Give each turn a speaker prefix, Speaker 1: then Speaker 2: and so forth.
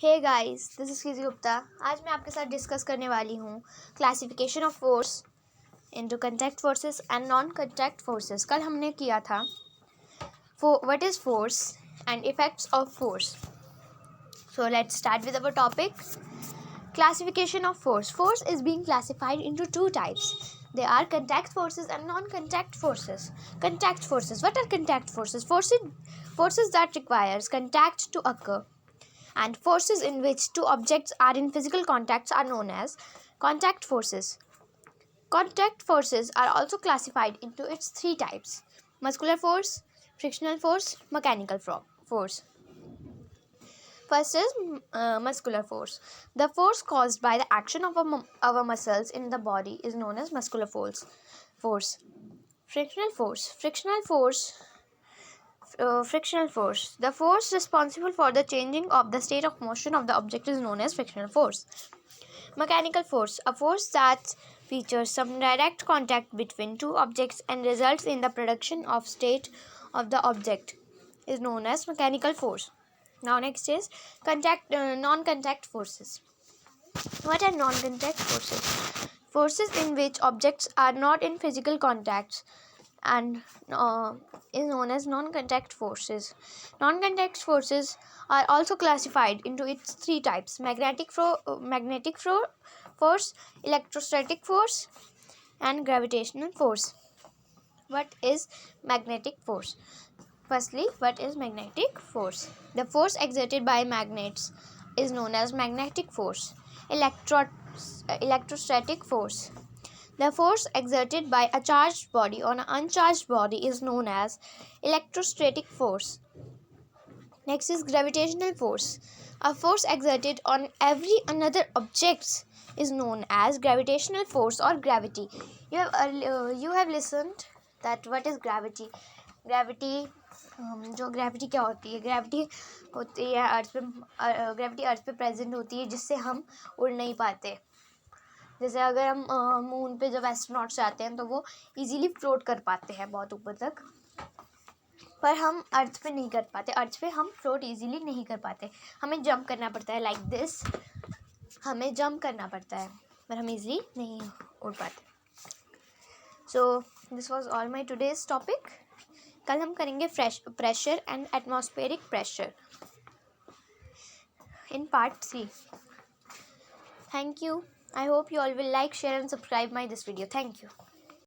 Speaker 1: Hey guys, this is कीर्ति गुप्ता। आज मैं आपके साथ डिस्कस करने वाली हूँ classification of force into contact forces and non contact forces. कल हमने किया था what is force and effects of force. So let's start with our topic. Classification of force. Force is being classified into two types. They are contact forces and non-contact forces. Contact forces. What are contact forces? Forces that requires contact to occur, and forces in which two objects are in physical contact are known as contact forces. Contact forces are also classified into its three types: muscular force, frictional force, mechanical force. First is muscular force. The force caused by the action of our muscles in the body is known as muscular force. Frictional force. Frictional force. The force responsible for the changing of the state of motion of the object is known as frictional force. Mechanical force. A force that features some direct contact between two objects and results in the production of state of the object is known as mechanical force. Now next is non-contact forces. What are non-contact forces? Forces in which objects are not in physical contact and is known as non-contact forces. Non-contact forces are also classified into its three types: magnetic force, electrostatic force, and gravitational force. What is magnetic force? Firstly, what is magnetic force? The force exerted by magnets is known as magnetic force. Electrostatic force. The force exerted by a charged body on an uncharged body is known as electrostatic force. Next is gravitational force. A force exerted on every another object is known as gravitational force or gravity. You have listened that what is gravity. Gravity क्या होती है? Gravity होती है अर्थ पे present होती है, जिससे हम उड़ नहीं पाते. जैसे अगर हम मून पे जब एस्ट्रोनॉट्स जाते हैं तो वो इजीली फ्लोट कर पाते हैं बहुत ऊपर तक, पर हम अर्थ पे नहीं कर पाते. अर्थ पे हम फ्लोट इजीली नहीं कर पाते. हमें जंप करना पड़ता है लाइक दिस. हमें जंप करना पड़ता है पर हम इजीली नहीं उड़ पाते. So this was all my today's topic. कल हम करेंगे pressure and atmospheric pressure in part 3. Thank you. I hope you all will like, share and subscribe this video. Thank you.